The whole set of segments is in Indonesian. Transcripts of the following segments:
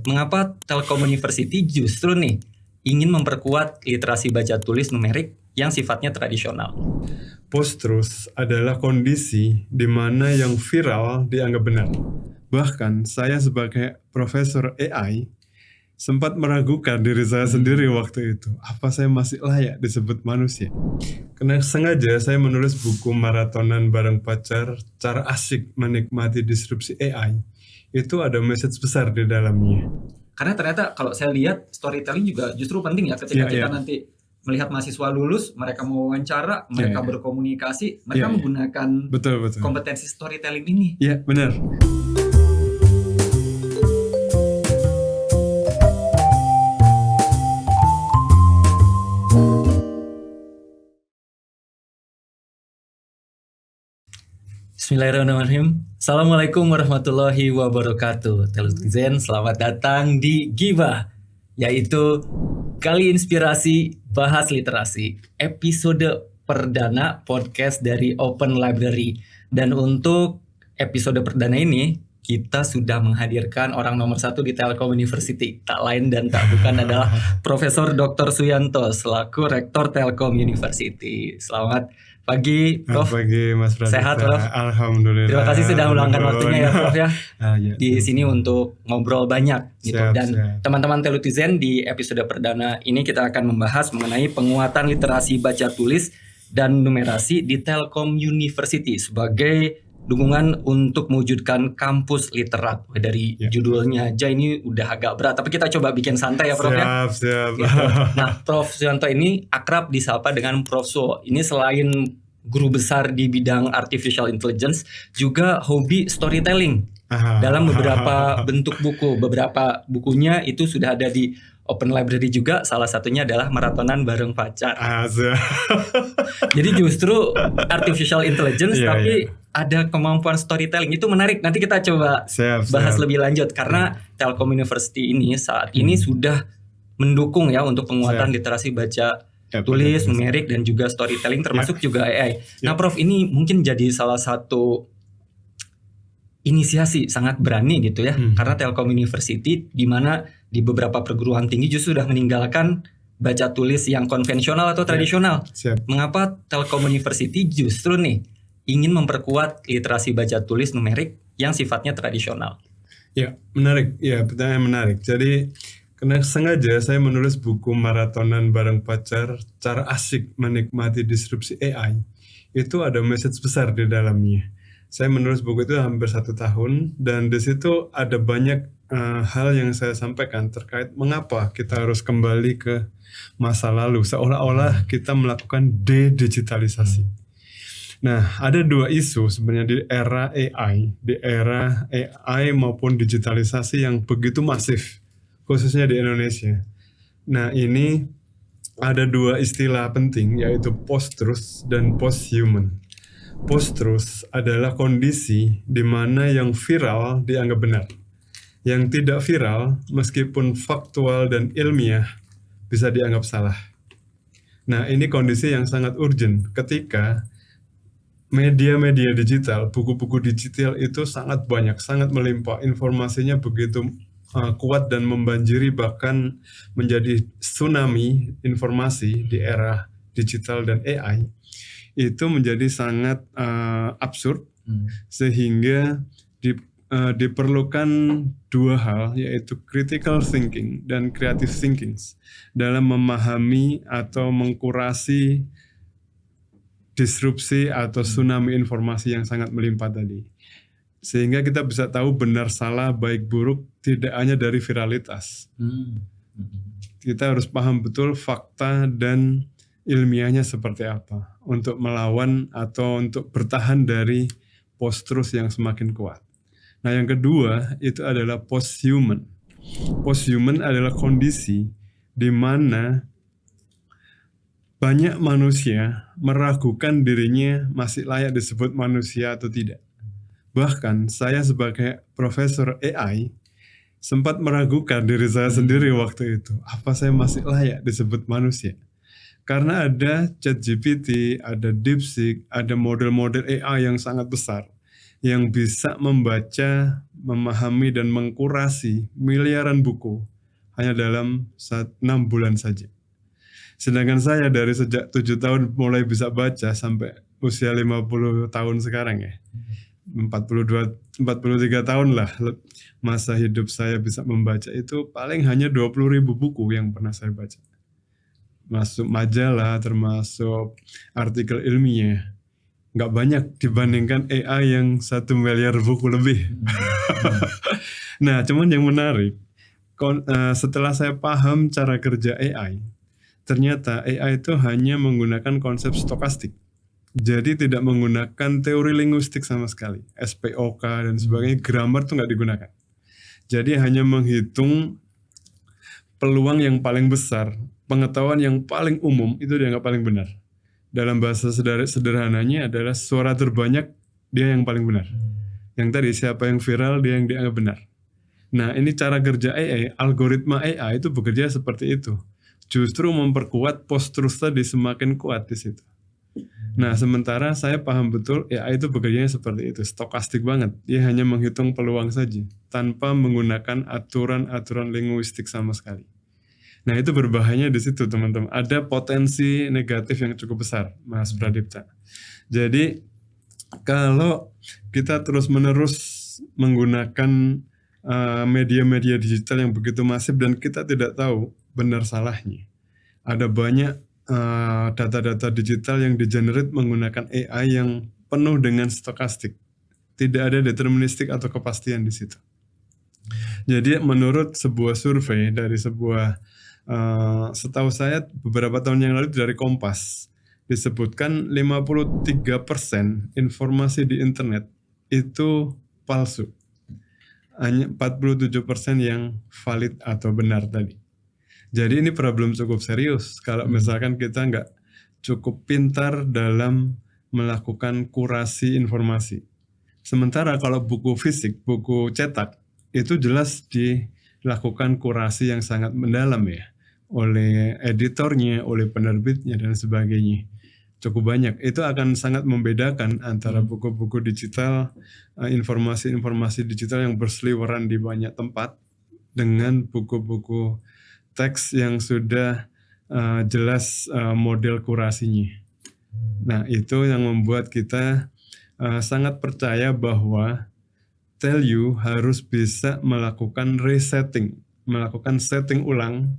mengapa Telkom University justru nih ingin memperkuat literasi baca tulis numerik yang sifatnya tradisional? Post-truth adalah kondisi di mana yang viral dianggap benar. Bahkan saya sebagai profesor AI sempat meragukan diri saya sendiri waktu itu. Apa saya masih layak disebut manusia? Karena sengaja saya menulis buku maratonan bareng pacar, cara asik menikmati disrupsi AI. Itu ada message besar di dalamnya. Karena ternyata kalau saya lihat storytelling juga justru penting ya ketika kita nanti melihat mahasiswa lulus, mereka mau wawancara, mereka berkomunikasi, mereka menggunakan betul. kompetensi storytelling ini. Iya, benar. Bismillahirrahmanirrahim. Assalamualaikum warahmatullahi wabarakatuh. Telutizen, selamat datang di Gibah, yaitu Kali Inspirasi Bahas Literasi, episode perdana podcast dari Open Library. Dan untuk episode perdana ini, kita sudah menghadirkan orang nomor 1 di Telkom University. Tak lain dan tak bukan adalah Profesor Dr. Suyanto selaku Rektor Telkom University. Selamat pagi, Prof. Pagi, Mas Pradita. Sehat, Prof? Alhamdulillah. Terima kasih sudah meluangkan waktunya ya, Prof ya. Di sini untuk ngobrol banyak gitu. Dan teman-teman Telutizen, di episode perdana ini kita akan membahas mengenai penguatan literasi baca tulis dan numerasi di Telkom University sebagai dukungan untuk mewujudkan kampus literat. Dari judulnya aja ini udah agak berat, tapi kita coba bikin santai ya, Prof ya. Siap. Gitu. Nah, Prof Suyanto ini akrab disapa dengan Prof Su. Ini selain guru besar di bidang artificial intelligence, juga hobi storytelling dalam beberapa bentuk buku. Beberapa bukunya itu sudah ada di Open Library juga, salah satunya adalah Maratonan Bareng Pacar. Jadi justru artificial intelligence tapi ada kemampuan storytelling, itu menarik. Nanti kita coba bahas lebih lanjut karena Telkom University ini saat ini sudah mendukung ya untuk penguatan literasi baca tulis, numerik dan juga storytelling termasuk juga AI. Nah, Prof, ini mungkin jadi salah satu inisiasi sangat berani gitu ya, karena Telkom University di mana di beberapa perguruan tinggi justru sudah meninggalkan baca tulis yang konvensional atau tradisional. Mengapa Telkom University justru nih ingin memperkuat literasi baca tulis numerik yang sifatnya tradisional? Ya, menarik. Ya, pertanyaan menarik. Jadi karena sengaja saya menulis buku maratonan bareng pacar, cara asik menikmati disrupsi AI. Itu ada message besar di dalamnya. Saya menulis buku itu hampir 1 tahun dan di situ ada banyak hal yang saya sampaikan terkait mengapa kita harus kembali ke masa lalu, seolah-olah kita melakukan de-digitalisasi. Nah, ada 2 isu sebenarnya di era AI maupun digitalisasi yang begitu masif, khususnya di Indonesia. Nah, ini ada 2 istilah penting, yaitu post-truth dan post-human. Post-truth adalah kondisi di mana yang viral dianggap benar. Yang tidak viral, meskipun faktual dan ilmiah, bisa dianggap salah. Nah, ini kondisi yang sangat urgent ketika media-media digital, buku-buku digital itu sangat banyak, sangat melimpah. Informasinya begitu kuat dan membanjiri, bahkan menjadi tsunami informasi di era digital dan AI. Itu menjadi sangat absurd, sehingga diperlukan 2 hal, yaitu critical thinking dan creative thinking dalam memahami atau mengkurasi disrupsi atau tsunami informasi yang sangat melimpah tadi. Sehingga kita bisa tahu benar salah, baik buruk, tidak hanya dari viralitas. Kita harus paham betul fakta dan ilmiahnya seperti apa untuk melawan atau untuk bertahan dari post-truth yang semakin kuat. Nah, yang kedua itu adalah post-human. Post-human adalah kondisi di mana banyak manusia meragukan dirinya masih layak disebut manusia atau tidak. Bahkan saya sebagai profesor AI sempat meragukan diri saya sendiri waktu itu. Apa saya masih layak disebut manusia? Karena ada ChatGPT, ada DeepSeek, ada model-model AI yang sangat besar, yang bisa membaca, memahami dan mengkurasi miliaran buku hanya dalam 6 bulan saja. Sedangkan saya dari sejak 7 tahun mulai bisa baca sampai usia 50 tahun sekarang ya. 43 tahun lah masa hidup saya bisa membaca, itu paling hanya 20.000 buku yang pernah saya baca. Masuk majalah, termasuk artikel ilmiah. Nggak banyak dibandingkan AI yang 1 miliar buku lebih. Nah, cuman yang menarik, setelah saya paham cara kerja AI, ternyata AI itu hanya menggunakan konsep stokastik. Jadi tidak menggunakan teori linguistik sama sekali. SPOK dan sebagainya, grammar tuh nggak digunakan. Jadi hanya menghitung peluang yang paling besar, pengetahuan yang paling umum itu dianggap paling benar. Dalam bahasa sederhananya adalah suara terbanyak dia yang paling benar. Yang tadi siapa yang viral dia yang dianggap benar. Nah, ini cara kerja AI, algoritma AI itu bekerja seperti itu. Justru memperkuat post-truth tadi semakin kuat di situ. Nah, sementara saya paham betul AI itu bekerjanya seperti itu, stokastik banget. Dia hanya menghitung peluang saja, tanpa menggunakan aturan-aturan linguistik sama sekali. Nah, itu berbahayanya di situ, teman-teman. Ada potensi negatif yang cukup besar, Mas Pradipta. Jadi, kalau kita terus-menerus menggunakan media-media digital yang begitu masif dan kita tidak tahu benar salahnya, ada banyak data-data digital yang di-generate menggunakan AI yang penuh dengan stokastik. Tidak ada deterministik atau kepastian di situ. Jadi menurut sebuah survei dari sebuah, setahu saya beberapa tahun yang lalu dari Kompas, disebutkan 53% informasi di internet itu palsu. Hanya 47% yang valid atau benar tadi. Jadi ini problem cukup serius kalau misalkan kita nggak cukup pintar dalam melakukan kurasi informasi. Sementara kalau buku fisik, buku cetak, itu jelas dilakukan kurasi yang sangat mendalam ya. Oleh editornya, oleh penerbitnya dan sebagainya. Cukup banyak. Itu akan sangat membedakan antara buku-buku digital, informasi-informasi digital yang berseliweran di banyak tempat dengan buku-buku teks yang sudah jelas model kurasinya. Nah, itu yang membuat kita sangat percaya bahwa Tellu harus bisa melakukan resetting, melakukan setting ulang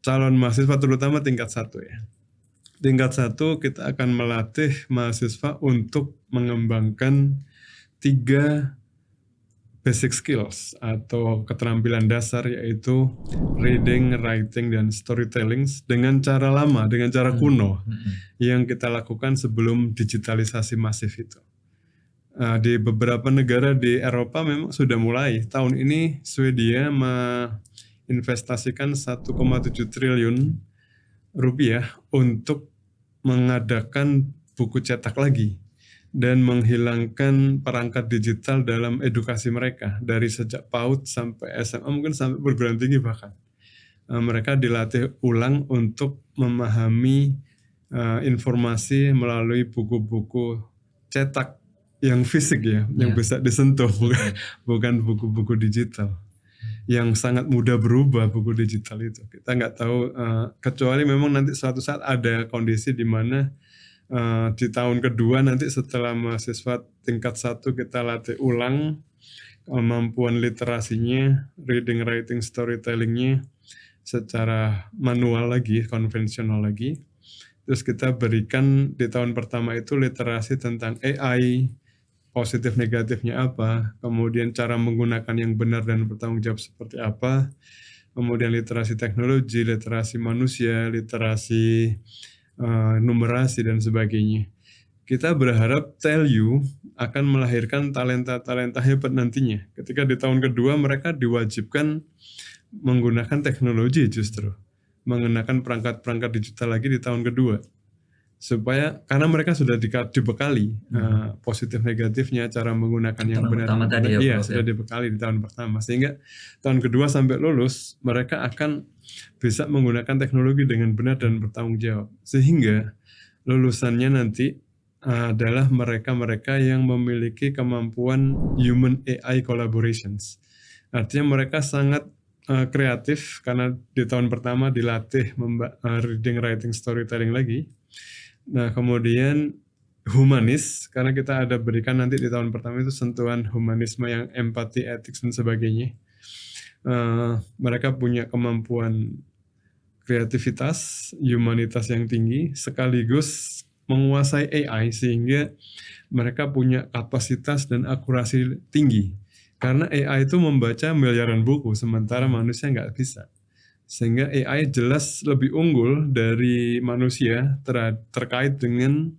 calon mahasiswa terutama tingkat 1 ya. Tingkat 1 kita akan melatih mahasiswa untuk mengembangkan 3 basic skills atau keterampilan dasar, yaitu reading, writing, dan storytelling dengan cara lama, dengan cara kuno yang kita lakukan sebelum digitalisasi masif itu. Di beberapa negara di Eropa memang sudah mulai. Tahun ini Swedia menginvestasikan 1,7 triliun rupiah untuk mengadakan buku cetak lagi dan menghilangkan perangkat digital dalam edukasi mereka dari sejak PAUD sampai SMA, mungkin sampai perguruan tinggi bahkan. Mereka dilatih ulang untuk memahami informasi melalui buku-buku cetak yang fisik ya, yang bisa disentuh, bukan buku-buku digital yang sangat mudah berubah. Buku digital itu kita nggak tahu, kecuali memang nanti suatu saat ada kondisi di mana di tahun kedua nanti setelah mahasiswa tingkat 1 kita latih ulang kemampuan literasinya, reading, writing, storytellingnya secara manual lagi, konvensional lagi. Terus kita berikan di tahun pertama itu literasi tentang AI, positif negatifnya apa, kemudian cara menggunakan yang benar dan bertanggung jawab seperti apa, kemudian literasi teknologi, literasi manusia, literasi numerasi dan sebagainya. Kita berharap Tellu akan melahirkan talenta-talenta hebat nantinya. Ketika di tahun kedua mereka diwajibkan menggunakan teknologi, justru menggunakan perangkat-perangkat digital lagi di tahun kedua. Supaya karena mereka sudah dibekali positif negatifnya, cara menggunakan yang benar, sudah dibekali di tahun pertama, sehingga tahun kedua sampai lulus mereka akan bisa menggunakan teknologi dengan benar dan bertanggung jawab, sehingga lulusannya nanti adalah mereka-mereka yang memiliki kemampuan human AI collaborations. Artinya mereka sangat kreatif karena di tahun pertama dilatih reading, writing, storytelling lagi. Nah kemudian humanis, karena kita ada berikan nanti di tahun pertama itu sentuhan humanisme yang empati, etik dan sebagainya. Mereka punya kemampuan kreativitas, humanitas yang tinggi, sekaligus menguasai AI sehingga mereka punya kapasitas dan akurasi tinggi. Karena AI itu membaca miliaran buku, sementara manusia nggak bisa. Sehingga AI jelas lebih unggul dari manusia terkait dengan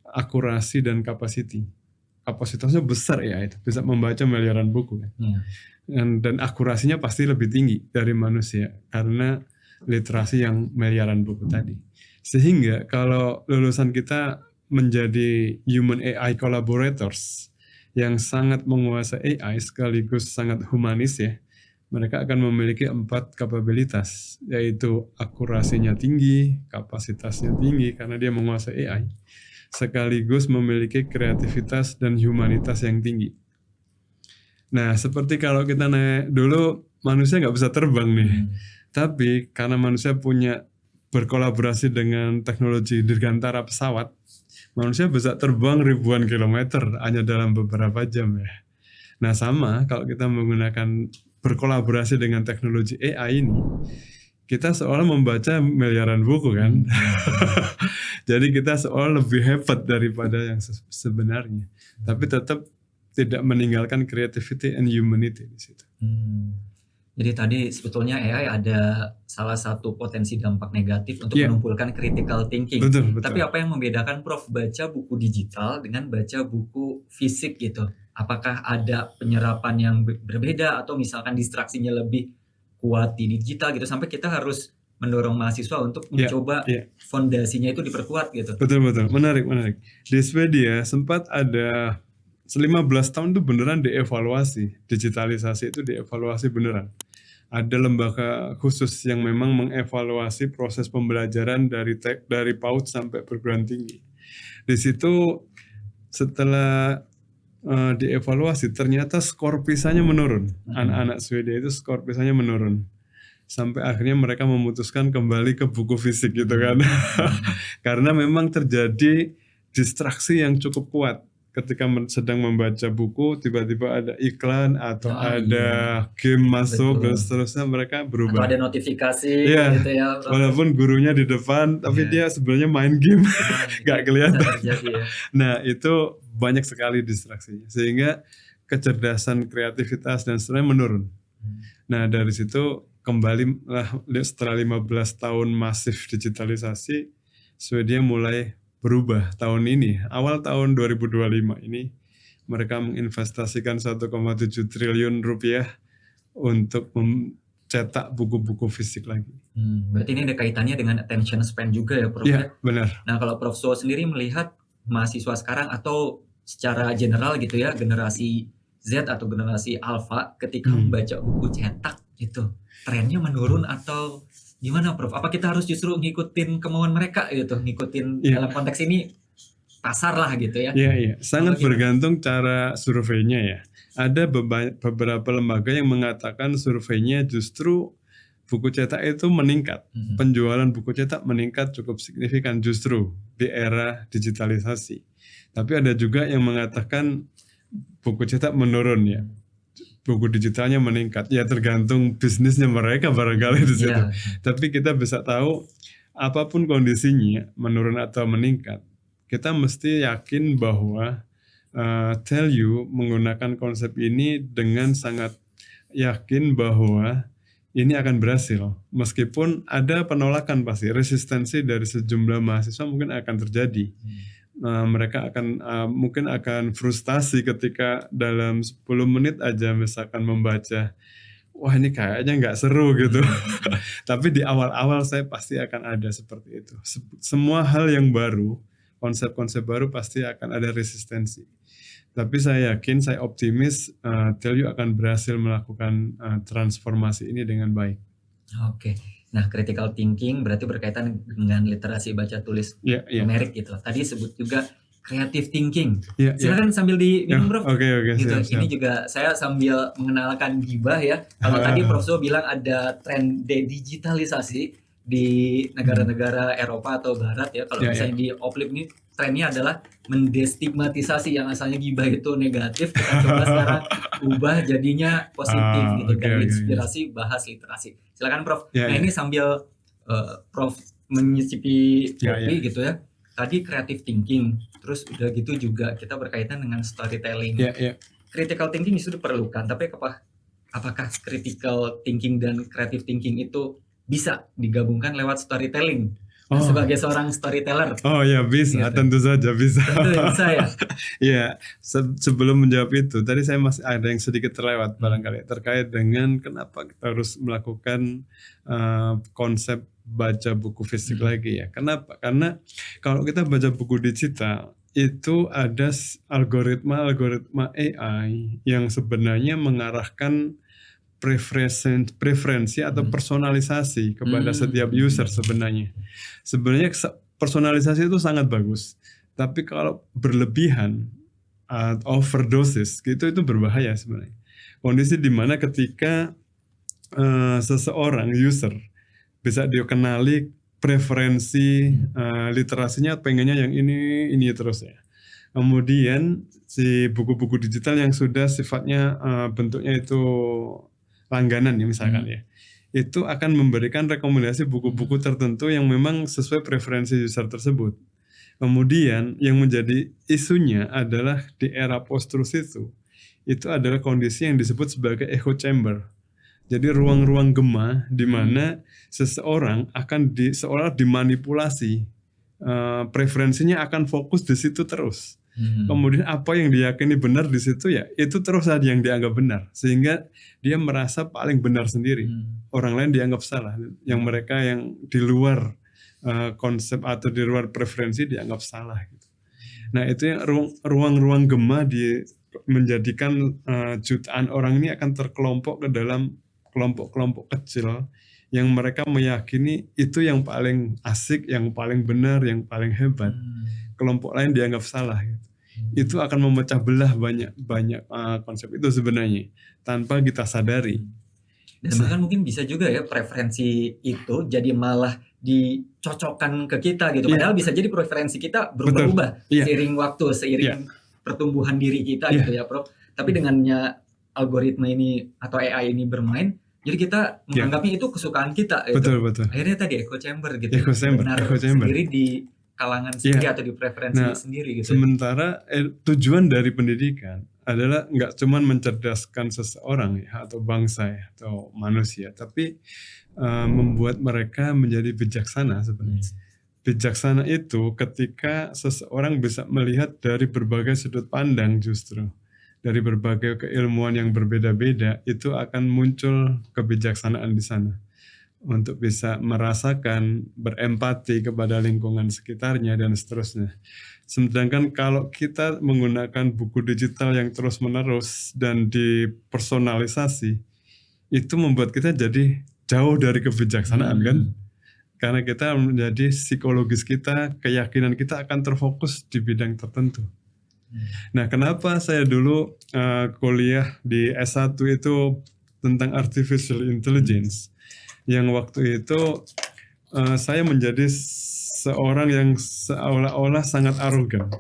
akurasi dan kapasitasnya besar AI itu, bisa membaca miliaran buku. Dan akurasinya pasti lebih tinggi dari manusia karena literasi yang miliaran buku tadi. Sehingga kalau lulusan kita menjadi human AI collaborators yang sangat menguasai AI sekaligus sangat humanis ya, mereka akan memiliki 4 kapabilitas, yaitu akurasinya tinggi, kapasitasnya tinggi karena dia menguasai AI, sekaligus memiliki kreativitas dan humanitas yang tinggi. Nah, seperti kalau kita naik dulu, manusia nggak bisa terbang nih, tapi karena manusia punya berkolaborasi dengan teknologi dirgantara pesawat, manusia bisa terbang ribuan kilometer hanya dalam beberapa jam ya. Nah sama kalau kita menggunakan berkolaborasi dengan teknologi AI ini, kita seolah membaca miliaran buku kan. Jadi kita seolah lebih hebat daripada yang sebenarnya. Tapi tetap tidak meninggalkan creativity and humanity di situ. Jadi tadi sebetulnya AI ada salah satu potensi dampak negatif untuk menumbuhkan critical thinking. Betul. Tapi apa yang membedakan Prof baca buku digital dengan baca buku fisik gitu? Apakah ada penyerapan yang berbeda atau misalkan distraksinya lebih kuat di digital gitu sampai kita harus mendorong mahasiswa untuk mencoba fondasinya itu diperkuat gitu? Betul. Menarik. Di Swedia sempat ada 15 tahun itu beneran dievaluasi, digitalisasi itu dievaluasi beneran. Ada lembaga khusus yang memang mengevaluasi proses pembelajaran dari PAUD sampai perguruan tinggi. Di situ setelah dievaluasi ternyata skor PISA-nya menurun. Anak-anak Swedia itu skor PISA-nya menurun. Sampai akhirnya mereka memutuskan kembali ke buku fisik gitu kan. Karena memang terjadi distraksi yang cukup kuat. Ketika sedang membaca buku, tiba-tiba ada iklan atau ada game masuk dan seterusnya, mereka berubah. Atau ada notifikasi gitu ya. Walaupun gurunya di depan, tapi dia sebenarnya main game, nggak kelihatan. Nah itu banyak sekali distraksinya, sehingga kecerdasan, kreativitas dan seterusnya menurun. Nah dari situ kembali setelah 15 tahun masif digitalisasi, Swedia mulai berubah tahun ini, awal tahun 2025 ini mereka menginvestasikan 1,7 triliun rupiah untuk mencetak buku-buku fisik lagi. Berarti ini ada kaitannya dengan attention span juga ya Prof? Iya, benar. Nah kalau Prof So sendiri melihat mahasiswa sekarang atau secara general gitu ya, generasi Z atau generasi Alpha ketika membaca buku cetak gitu, trennya menurun atau gimana Prof? Apa kita harus justru ngikutin kemauan mereka gitu, ngikutin dalam konteks ini pasar lah gitu ya? Iya. Sangat bergantung cara surveinya ya. Ada beberapa lembaga yang mengatakan surveinya justru buku cetak itu meningkat. Penjualan buku cetak meningkat cukup signifikan justru di era digitalisasi. Tapi ada juga yang mengatakan buku cetak menurun ya. Buku digitalnya meningkat, ya tergantung bisnisnya mereka barangkali di situ. Tapi kita bisa tahu apapun kondisinya menurun atau meningkat, kita mesti yakin bahwa Tell You menggunakan konsep ini dengan sangat yakin bahwa ini akan berhasil. Meskipun ada penolakan pasti, resistensi dari sejumlah mahasiswa mungkin akan terjadi. Mereka akan mungkin akan frustasi ketika dalam 10 menit aja misalkan membaca, wah ini kayaknya nggak seru gitu. Tapi di awal-awal saya pasti akan ada seperti itu. Semua hal yang baru, konsep-konsep baru pasti akan ada resistensi. Tapi saya yakin, saya optimis Tell You akan berhasil melakukan transformasi ini dengan baik. Oke. Nah, critical thinking berarti berkaitan dengan literasi baca tulis numerik gitu. Tadi sebut juga creative thinking. Ya, Silakan sambil diminum, Prof. Oke, gitu. siap. Ini juga saya sambil mengenalkan gibah ya. Kalau tadi Prof So bilang ada tren digitalisasi di negara-negara Eropa atau Barat ya. Kalau misalnya di Oplip ini trennya adalah mendestigmatisasi yang asalnya gibah itu negatif, kita coba sekarang ubah jadinya positif gitu. Dari inspirasi bahas literasi. Silakan Prof. Nah ini sambil Prof menyicipi kopi gitu ya. Tadi creative thinking, terus udah gitu juga kita berkaitan dengan storytelling. Critical thinking itu diperlukan, tapi apakah critical thinking dan creative thinking itu bisa digabungkan lewat storytelling? Sebagai seorang storyteller. Oh ya bisa, gitu. Tentu saja bisa. Tentu bisa ya. Ya, sebelum menjawab itu, tadi saya masih ada yang sedikit terlewat barangkali terkait dengan kenapa kita harus melakukan konsep baca buku fisik lagi ya. Kenapa? Karena kalau kita baca buku digital itu ada algoritma AI yang sebenarnya mengarahkan preferensi atau personalisasi kepada setiap user sebenarnya. Sebenarnya personalisasi itu sangat bagus, tapi kalau berlebihan, overdosis gitu itu berbahaya sebenarnya. Kondisi di mana ketika seseorang user bisa dikenali preferensi literasinya pengennya yang ini terus ya. Kemudian si buku-buku digital yang sudah sifatnya bentuknya itu langganan ya misalkan ya, itu akan memberikan rekomendasi buku-buku tertentu yang memang sesuai preferensi user tersebut. Kemudian yang menjadi isunya adalah di era post-truth itu adalah kondisi yang disebut sebagai echo chamber. Jadi ruang-ruang gema di mana seseorang akan seolah dimanipulasi, preferensinya akan fokus di situ terus. Kemudian apa yang diyakini benar di situ ya itu terus saja yang dianggap benar, sehingga dia merasa paling benar sendiri. Orang lain dianggap salah, yang mereka yang di luar konsep atau di luar preferensi dianggap salah gitu. Nah itu yang ruang-ruang gema menjadikan jutaan orang ini akan terkelompok ke dalam kelompok-kelompok kecil yang mereka meyakini itu yang paling asik, yang paling benar, yang paling hebat. Kelompok lain dianggap salah gitu. Itu akan memecah belah banyak konsep itu sebenarnya tanpa kita sadari. Dan bahkan mungkin bisa juga ya preferensi itu jadi malah dicocokkan ke kita gitu. Padahal bisa jadi preferensi kita berubah-ubah seiring waktu, seiring pertumbuhan diri kita gitu ya Prof. Tapi dengannya algoritma ini atau AI ini bermain, jadi kita menganggapnya itu kesukaan kita gitu. Betul. Akhirnya tadi echo chamber gitu. Echo chamber. Sendiri di kalangan sendiri atau di preferensi sendiri gitu. Sementara tujuan dari pendidikan adalah nggak cuma mencerdaskan seseorang ya, atau bangsa ya, atau manusia, tapi membuat mereka menjadi bijaksana sebenarnya. Bijaksana itu ketika seseorang bisa melihat dari berbagai sudut pandang, justru dari berbagai keilmuan yang berbeda-beda, itu akan muncul kebijaksanaan di sana. Untuk bisa merasakan, berempati kepada lingkungan sekitarnya dan seterusnya. Sedangkan kalau kita menggunakan buku digital yang terus-menerus dan dipersonalisasi, itu membuat kita jadi jauh dari kebijaksanaan kan? Karena kita menjadi psikologis kita, keyakinan kita akan terfokus di bidang tertentu. Nah, kenapa saya dulu kuliah di S1 itu tentang artificial intelligence? Yang waktu itu saya menjadi seorang yang seolah-olah sangat arogan.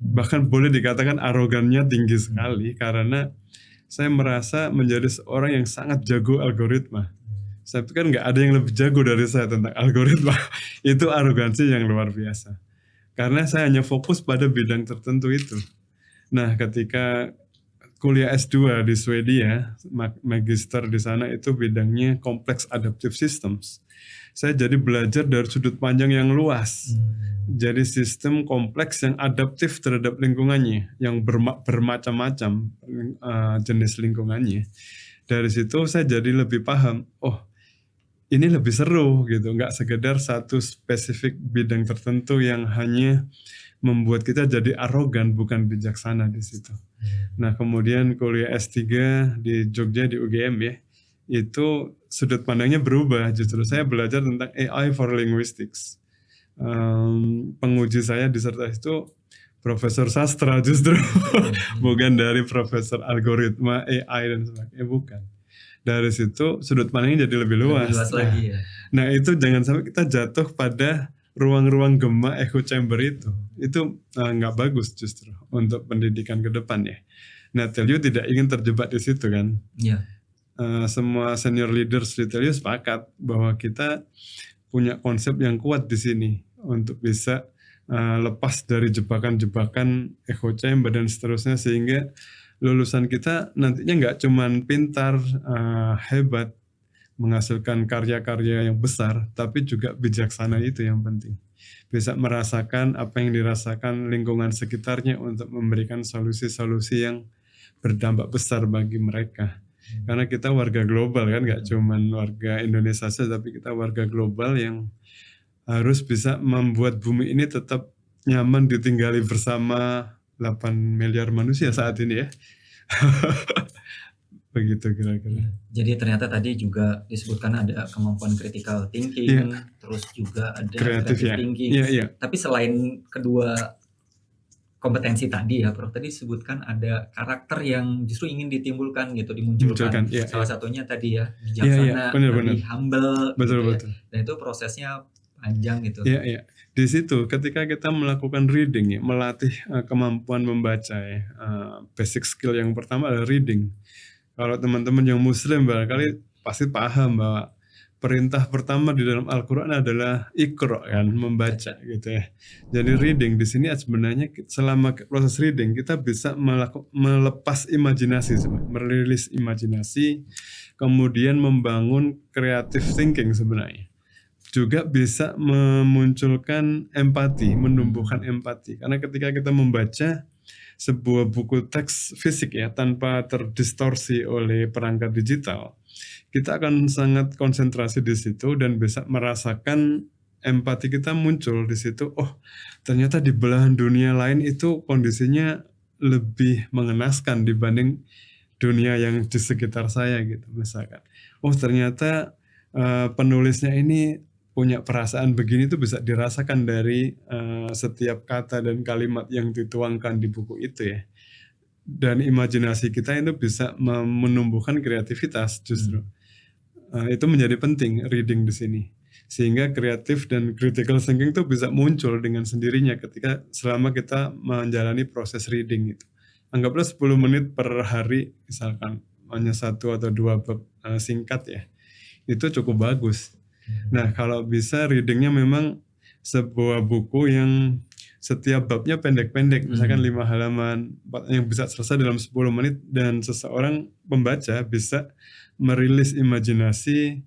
Bahkan boleh dikatakan arogannya tinggi sekali karena saya merasa menjadi seorang yang sangat jago algoritma. Saya pikir nggak ada yang lebih jago dari saya tentang algoritma. Itu arogansi yang luar biasa. Karena saya hanya fokus pada bidang tertentu itu. Nah, ketika kuliah S2 di Swedia, magister di sana itu bidangnya complex adaptive systems. Saya jadi belajar dari sudut pandang yang luas. Jadi sistem kompleks yang adaptif terhadap lingkungannya, yang bermacam-macam jenis lingkungannya. Dari situ saya jadi lebih paham, ini lebih seru gitu, nggak sekedar satu spesifik bidang tertentu yang hanya membuat kita jadi arogan, bukan bijaksana di situ. Nah, kemudian kuliah S3 di Jogja di UGM ya, itu sudut pandangnya berubah. Justru saya belajar tentang AI for linguistics. Penguji saya disertasi itu profesor sastra justru, bukan dari profesor algoritma AI dan sebagainya, bukan. Dari situ sudut pandangnya jadi lebih luas. Lagi ya. Nah itu jangan sampai kita jatuh pada ruang-ruang gema echo chamber itu nggak bagus justru untuk pendidikan ke depan ya. Nah Telio tidak ingin terjebak di situ kan. Iya. Semua senior leaders di Telio sepakat bahwa kita punya konsep yang kuat di sini untuk bisa lepas dari jebakan-jebakan echo chamber dan seterusnya, sehingga lulusan kita nantinya nggak cuman pintar, hebat, menghasilkan karya-karya yang besar, tapi juga bijaksana. Itu yang penting. Bisa merasakan apa yang dirasakan lingkungan sekitarnya untuk memberikan solusi-solusi yang berdampak besar bagi mereka. Karena kita warga global kan, nggak cuman warga Indonesia saja, tapi kita warga global yang harus bisa membuat bumi ini tetap nyaman ditinggali bersama 8 miliar manusia saat ini ya. Begitu kira-kira. Jadi ternyata tadi juga disebutkan ada kemampuan critical thinking, terus juga ada creative thinking. Tapi selain kedua kompetensi tadi ya, Prof, tadi disebutkan ada karakter yang justru ingin ditimbulkan gitu, dimunculkan. Salah satunya tadi ya, bijaksana, lebih humble. Betul. Dan itu prosesnya panjang gitu. Iya. Di situ ketika kita melakukan reading ya, melatih kemampuan membaca ya, basic skill yang pertama adalah reading. Kalau teman-teman yang muslim barangkali pasti paham bahwa perintah pertama di dalam Al-Quran adalah Iqra kan, membaca gitu ya. Jadi reading di sini sebenarnya selama proses reading kita bisa melepas imajinasi, merilis imajinasi, kemudian membangun creative thinking sebenarnya. Juga bisa memunculkan empati, menumbuhkan empati. Karena ketika kita membaca sebuah buku teks fisik ya, tanpa terdistorsi oleh perangkat digital, kita akan sangat konsentrasi di situ dan bisa merasakan empati kita muncul di situ. Oh, ternyata di belahan dunia lain itu kondisinya lebih mengenaskan dibanding dunia yang di sekitar saya gitu misalkan. Oh, ternyata penulisnya ini punya perasaan begini, itu bisa dirasakan dari setiap kata dan kalimat yang dituangkan di buku itu ya. Dan imajinasi kita itu bisa menumbuhkan kreativitas justru. Itu menjadi penting reading di sini. Sehingga kreatif dan critical thinking itu bisa muncul dengan sendirinya ketika selama kita menjalani proses reading itu. Anggaplah 10 menit per hari misalkan, hanya 1 atau 2 bab singkat ya. Itu cukup bagus. Nah, kalau bisa readingnya memang sebuah buku yang setiap babnya pendek-pendek, misalkan 5 halaman, yang bisa selesai dalam 10 menit, dan seseorang pembaca bisa merilis imajinasi,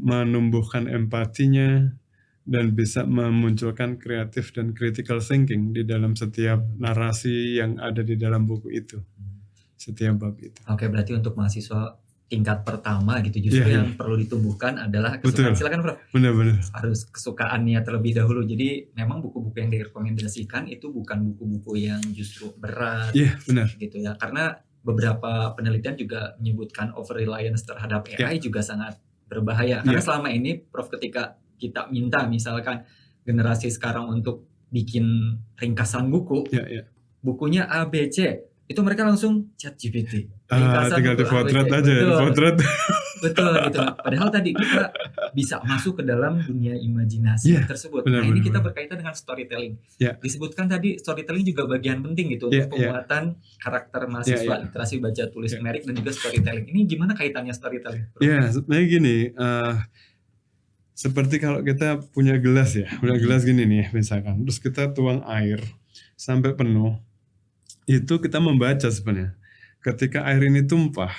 menumbuhkan empatinya, dan bisa memunculkan kreatif dan critical thinking di dalam setiap narasi yang ada di dalam buku itu, setiap bab itu. Oke, berarti untuk mahasiswa tingkat pertama gitu justru yang perlu ditumbuhkan adalah kesukaan. Silakan Prof. Benar. Harus kesukaannya terlebih dahulu. Jadi memang buku-buku yang direkomendasikan itu bukan buku-buku yang justru berat. Benar. Gitu ya. Karena beberapa penelitian juga menyebutkan over reliance terhadap AI juga sangat berbahaya. Karena selama ini Prof, ketika kita minta misalkan generasi sekarang untuk bikin ringkasan buku, bukunya A, B, C, itu mereka langsung ChatGPT. Tinggal di potret aja. Betul gitu. Padahal tadi kita bisa masuk ke dalam dunia imajinasi tersebut. Ini kita berkaitan dengan storytelling. Disebutkan tadi storytelling juga bagian penting gitu untuk penguatan karakter mahasiswa, literasi baca tulis numerik dan juga storytelling. Ini gimana kaitannya storytelling? Sebenarnya gini, seperti kalau kita punya gelas ya, gelas gini nih misalkan, terus kita tuang air sampai penuh. Itu kita membaca sebenarnya. Ketika air ini tumpah,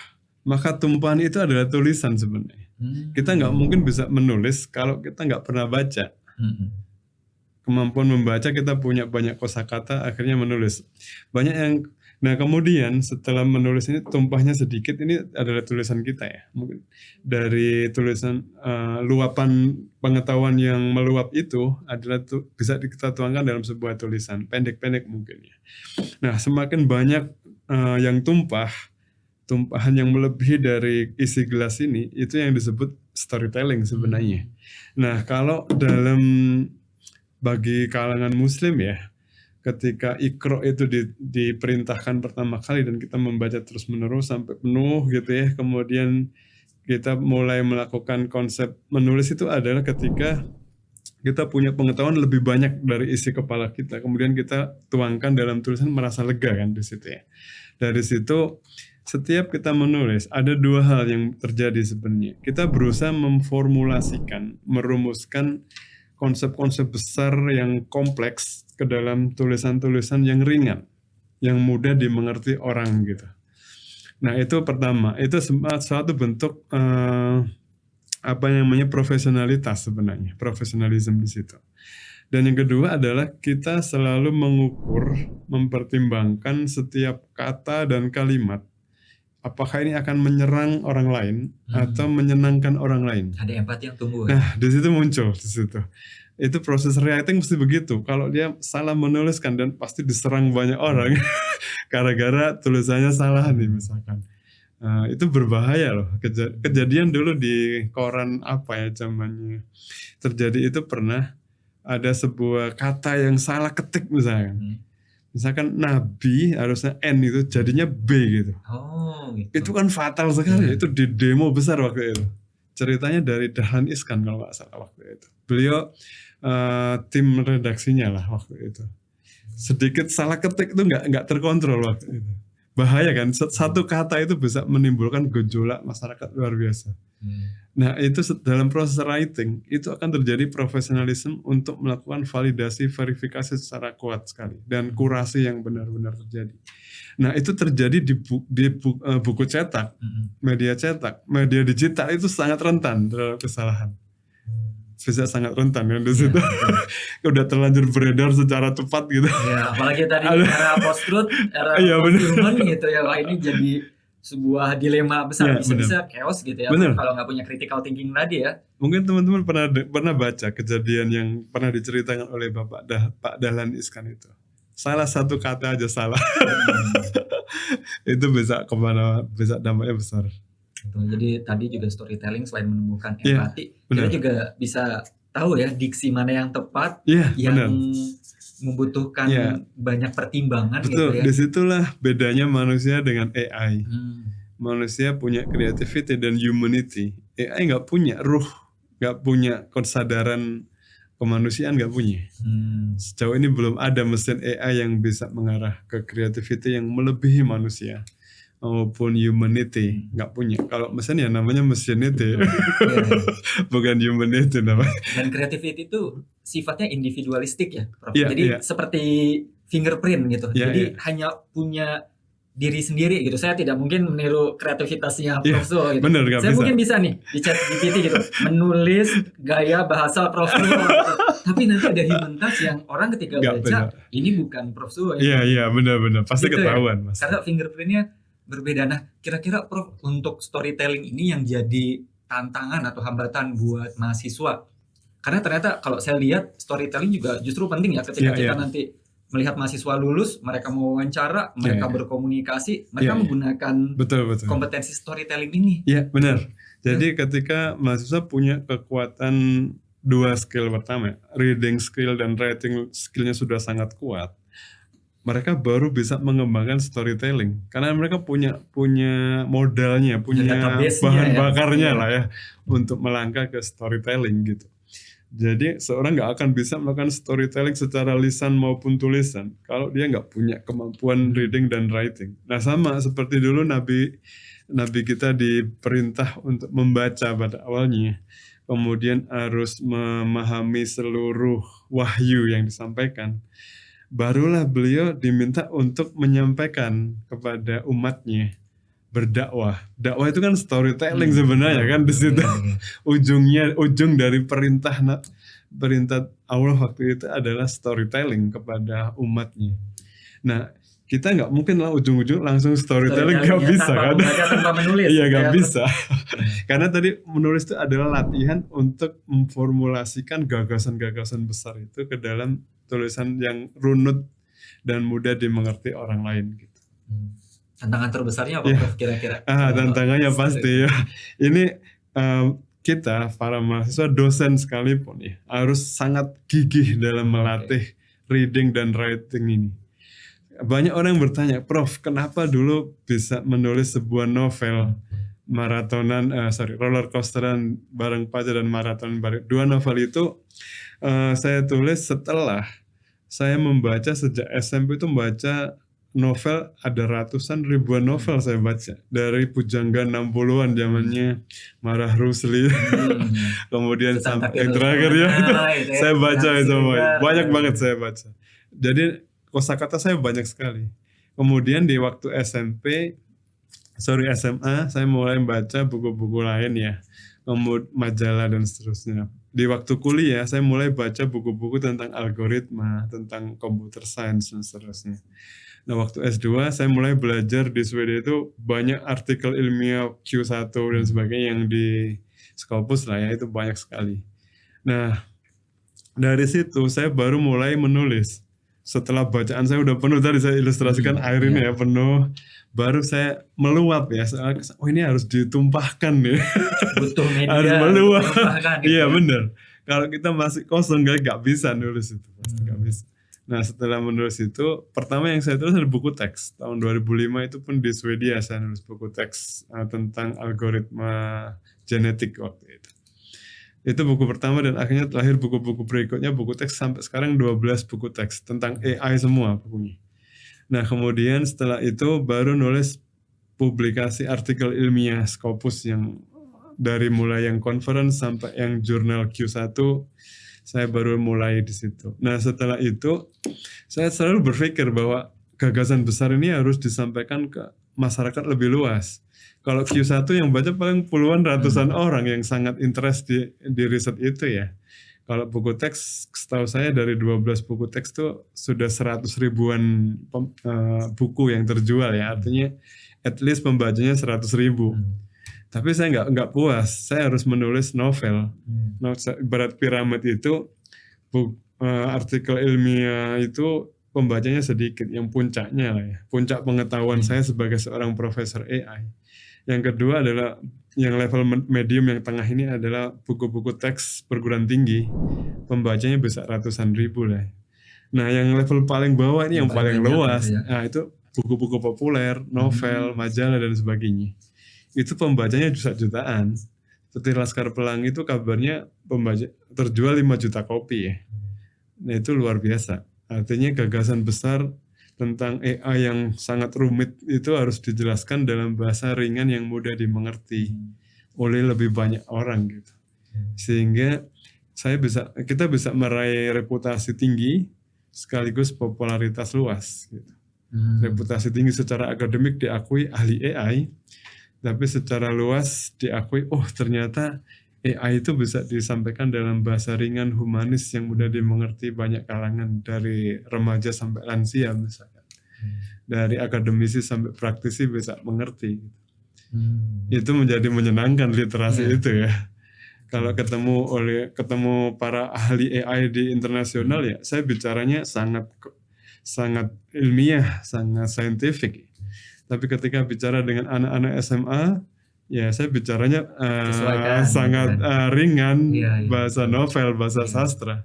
maka tumpahan itu adalah tulisan sebenarnya. Kita nggak mungkin bisa menulis kalau kita nggak pernah baca. Kemampuan membaca, kita punya banyak kosakata, akhirnya menulis. Banyak yang, nah kemudian setelah menulis ini tumpahnya sedikit, ini adalah tulisan kita ya. Mungkin dari tulisan luapan pengetahuan yang meluap itu adalah bisa kita tuangkan dalam sebuah tulisan pendek-pendek mungkin ya. Nah, semakin banyak yang tumpahan yang melebihi dari isi gelas ini, itu yang disebut storytelling sebenarnya. Nah, kalau bagi kalangan muslim ya, ketika Iqra itu diperintahkan pertama kali dan kita membaca terus menerus sampai penuh gitu ya, kemudian kita mulai melakukan konsep menulis itu adalah ketika kita punya pengetahuan lebih banyak dari isi kepala kita, kemudian kita tuangkan dalam tulisan, merasa lega kan di situ ya. Dari situ setiap kita menulis ada dua hal yang terjadi sebenarnya. Kita berusaha memformulasikan, merumuskan konsep-konsep besar yang kompleks ke dalam tulisan-tulisan yang ringan, yang mudah dimengerti orang gitu. Nah itu pertama, itu suatu bentuk profesionalitas sebenarnya, profesionalisme di situ. Dan yang kedua adalah kita selalu mengukur, mempertimbangkan setiap kata dan kalimat. Apakah ini akan menyerang orang lain atau menyenangkan orang lain? Ada empati yang tumbuh. Nah, di situ muncul di situ. Itu proses writing mesti begitu. Kalau dia salah menuliskan dan pasti diserang banyak orang gara-gara tulisannya salah nih misalkan. Itu berbahaya loh. Kejadian dulu di koran zamannya terjadi itu, pernah ada sebuah kata yang salah ketik misalkan. Misalkan Nabi harusnya N itu jadinya B gitu. Gitu. Itu kan fatal sekali. Itu di demo besar waktu itu. Ceritanya dari Dahlan Iskan kalau nggak salah waktu itu. Beliau tim redaksinya lah waktu itu. Sedikit salah ketik itu nggak terkontrol waktu itu. Bahaya kan, satu kata itu bisa menimbulkan gejolak masyarakat luar biasa. Nah itu dalam proses writing itu akan terjadi profesionalisme untuk melakukan validasi, verifikasi secara kuat sekali dan kurasi yang benar-benar terjadi. Nah itu terjadi di buku cetak, media cetak, media digital itu sangat rentan terhadap kesalahan. Bisa sangat rentan kan di situ. Udah terlanjur beredar secara cepat gitu. Ya, apalagi tadi era post-truth, era post-human gitu ya. Wah ini jadi sebuah dilema besar, bisa chaos gitu ya. Bener. Kalau nggak punya critical thinking tadi ya. Mungkin teman-teman pernah baca kejadian yang pernah diceritakan oleh Pak Dahlan Iskan itu. Salah satu kata aja salah. Itu bisa dampaknya besar. Jadi tadi juga storytelling selain menumbuhkan empati, kita juga bisa tahu ya diksi mana yang tepat, yang membutuhkan banyak pertimbangan. Betul, gitu ya. Disitulah bedanya manusia dengan AI. Manusia punya creativity dan humanity. AI nggak punya ruh, nggak punya kesadaran kemanusiaan, nggak punya. Sejauh ini belum ada mesin AI yang bisa mengarah ke creativity yang melebihi manusia maupun humanity, nggak punya. Kalau mesin ya namanya mesinity, bukan humanity namanya. Dan creativity itu sifatnya individualistik ya, Prof. Jadi seperti fingerprint gitu. Jadi hanya punya diri sendiri gitu. Saya tidak mungkin meniru kreativitasnya Prof. So, gitu. Bener, saya mungkin bisa nih di chat GPT gitu, menulis gaya bahasa Prof. So, gitu. Tapi nanti ada human touch yang orang ketika baca ini bukan Prof. So. Iya, benar-benar pasti gitu ketahuan, Mas. Karena fingerprintnya berbeda. Nah, kira-kira Prof, untuk storytelling ini yang jadi tantangan atau hambatan buat mahasiswa. Karena ternyata kalau saya lihat storytelling juga justru penting ya ketika kita nanti melihat mahasiswa lulus, mereka mau wawancara, mereka berkomunikasi, mereka menggunakan kompetensi storytelling ini. Iya, benar. Jadi ketika mahasiswa punya kekuatan dua skill, pertama reading skill dan writing skillnya sudah sangat kuat, mereka baru bisa mengembangkan storytelling karena mereka punya modalnya, punya bahan bakarnya lah ya untuk melangkah ke storytelling gitu. Jadi seorang nggak akan bisa melakukan storytelling secara lisan maupun tulisan kalau dia nggak punya kemampuan reading dan writing. Nah sama seperti dulu Nabi kita diperintah untuk membaca pada awalnya, kemudian harus memahami seluruh wahyu yang disampaikan. Barulah beliau diminta untuk menyampaikan kepada umatnya, berdakwah. Dakwah itu kan storytelling sebenarnya kan di situ. Ujung dari perintah Allah waktu itu adalah storytelling kepada umatnya. Nah, kita nggak mungkin lah ujung-ujung langsung storytelling nggak bisa kan? Tanpa menulis. Iya nggak bisa. Karena tadi menulis itu adalah latihan untuk memformulasikan gagasan-gagasan besar itu ke dalam tulisan yang runut dan mudah dimengerti orang lain gitu. Tantangan terbesarnya apa Prof kira-kira? Tantangannya pasti ya. Ini kita para mahasiswa, dosen sekalipun ya harus sangat gigih dalam melatih reading dan writing ini. Banyak orang yang bertanya, Prof, kenapa dulu bisa menulis sebuah novel roller coasteran bareng Pacar dan maraton bareng. Dua novel itu saya tulis setelah saya membaca sejak SMP itu membaca novel, ada ratusan ribuan novel saya baca. Dari Pujangga 60-an zamannya Marah Rusli. Kemudian sampai yang terakhir ya. Saya baca itu semuanya. Banyak banget saya baca. Jadi kosakata saya banyak sekali. Kemudian di waktu SMA, saya mulai baca buku-buku lain ya. Kemudian majalah dan seterusnya. Di waktu kuliah, saya mulai baca buku-buku tentang algoritma, tentang computer science dan seterusnya. Nah, waktu S2 saya mulai belajar di Swedia itu banyak artikel ilmiah Q1 dan sebagainya yang di Scopus lah ya, itu banyak sekali. Nah, dari situ saya baru mulai menulis. Setelah bacaan saya udah penuh, tadi saya ilustrasikan air ini ya penuh, baru saya meluap ya, oh ini harus ditumpahkan nih. Butuh media. Harus meluap. Iya benar. Kalau kita masih kosong nggak bisa nulis itu, pasti nggak bisa. Nah setelah menulis itu, pertama yang saya tulis adalah buku teks. Tahun 2005 itu pun di Swedia saya nulis buku teks tentang algoritma genetik waktu itu. Itu buku pertama dan akhirnya lahir buku-buku berikutnya, buku teks sampai sekarang 12 buku teks tentang AI semua bukunya. Nah kemudian setelah itu baru nulis publikasi artikel ilmiah Scopus yang dari mulai yang conference sampai yang jurnal Q1, saya baru mulai di situ. Nah setelah itu saya selalu berpikir bahwa gagasan besar ini harus disampaikan ke masyarakat lebih luas. Kalau Q1 yang baca paling puluhan ratusan orang yang sangat interest di riset itu ya. Kalau buku teks, setahu saya dari 12 buku teks itu sudah 100 ribuan buku yang terjual ya. Artinya at least pembacanya 100 ribu. Tapi saya nggak puas, saya harus menulis novel. Berat piramid itu, artikel ilmiah itu pembacanya sedikit, yang puncaknya lah ya. Puncak pengetahuan saya sebagai seorang profesor AI. Yang kedua adalah, yang level medium yang tengah ini adalah buku-buku teks perguruan tinggi. Pembacanya bisa ratusan ribu lah. Nah yang level paling bawah ini yang paling luas, nah itu buku-buku populer, novel, majalah dan sebagainya. Itu pembacanya jutaan. Seperti Laskar Pelangi itu kabarnya pembaca terjual 5 juta kopi ya. Nah itu luar biasa. Artinya gagasan besar tentang AI yang sangat rumit itu harus dijelaskan dalam bahasa ringan yang mudah dimengerti oleh lebih banyak orang gitu. Sehingga kita bisa meraih reputasi tinggi sekaligus popularitas luas gitu. Reputasi tinggi secara akademik diakui ahli AI, tapi secara luas diakui, oh ternyata AI itu bisa disampaikan dalam bahasa ringan, humanis yang mudah dimengerti banyak kalangan, dari remaja sampai lansia misalkan. Dari akademisi sampai praktisi bisa mengerti. Itu menjadi menyenangkan literasi itu ya. Kalau ketemu para ahli AI di internasional ya, saya bicaranya sangat ilmiah, sangat scientific. Tapi ketika bicara dengan anak-anak SMA, ya saya bicaranya sangat ringan, bahasa novel, bahasa sastra.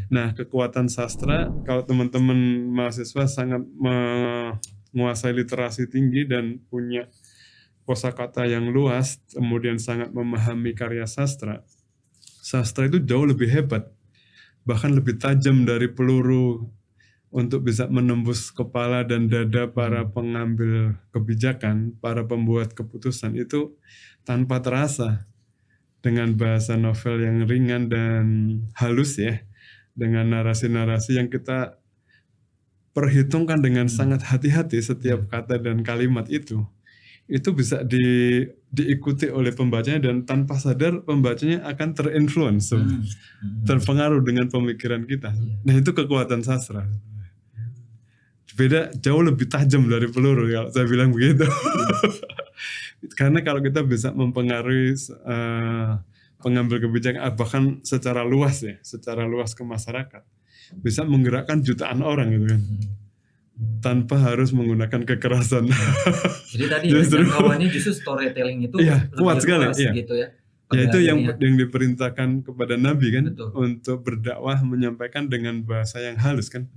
Nah, kekuatan sastra, kalau teman-teman mahasiswa sangat menguasai literasi tinggi dan punya kosakata yang luas, kemudian sangat memahami karya sastra itu jauh lebih hebat, bahkan lebih tajam dari peluru untuk bisa menembus kepala dan dada para pengambil kebijakan, para pembuat keputusan itu tanpa terasa, dengan bahasa novel yang ringan dan halus ya, dengan narasi-narasi yang kita perhitungkan dengan sangat hati-hati setiap kata dan kalimat itu bisa diikuti oleh pembacanya dan tanpa sadar pembacanya akan terinfluence, terpengaruh dengan pemikiran kita. Nah itu kekuatan sastra. Beda, jauh lebih tajam dari peluru kalau saya bilang begitu. Karena kalau kita bisa mempengaruhi pengambil kebijakan bahkan secara luas ke masyarakat, bisa menggerakkan jutaan orang gitu kan, tanpa harus menggunakan kekerasan. Jadi tadi jangkauannya justru storytelling itu kuat sekali gitu ya. Ya itu yang diperintahkan kepada Nabi kan. Betul. Untuk berdakwah, menyampaikan dengan bahasa yang halus kan.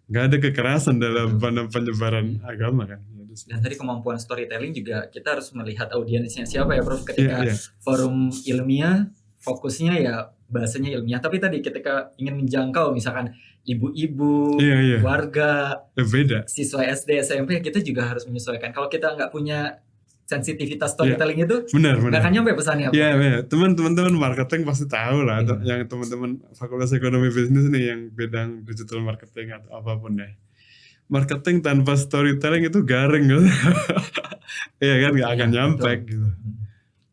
Gak ada kekerasan dalam penyebaran agama kan. Dan tadi kemampuan storytelling juga kita harus melihat audiensnya siapa ya Prof. Ketika forum ilmiah fokusnya ya bahasanya ilmiah, tapi tadi ketika ingin menjangkau misalkan ibu-ibu, warga, beda. Siswa SD, SMP, kita juga harus menyesuaikan. Kalau kita nggak punya sensitivitas storytelling itu, nggak akan nyampe pesannya. Iya, teman-teman marketing pasti tahu lah. Yang teman-teman Fakultas Ekonomi Bisnis nih yang bidang digital marketing atau apapun deh. Marketing tanpa storytelling itu garing gitu. Iya kan, nggak akan nyampe gitu.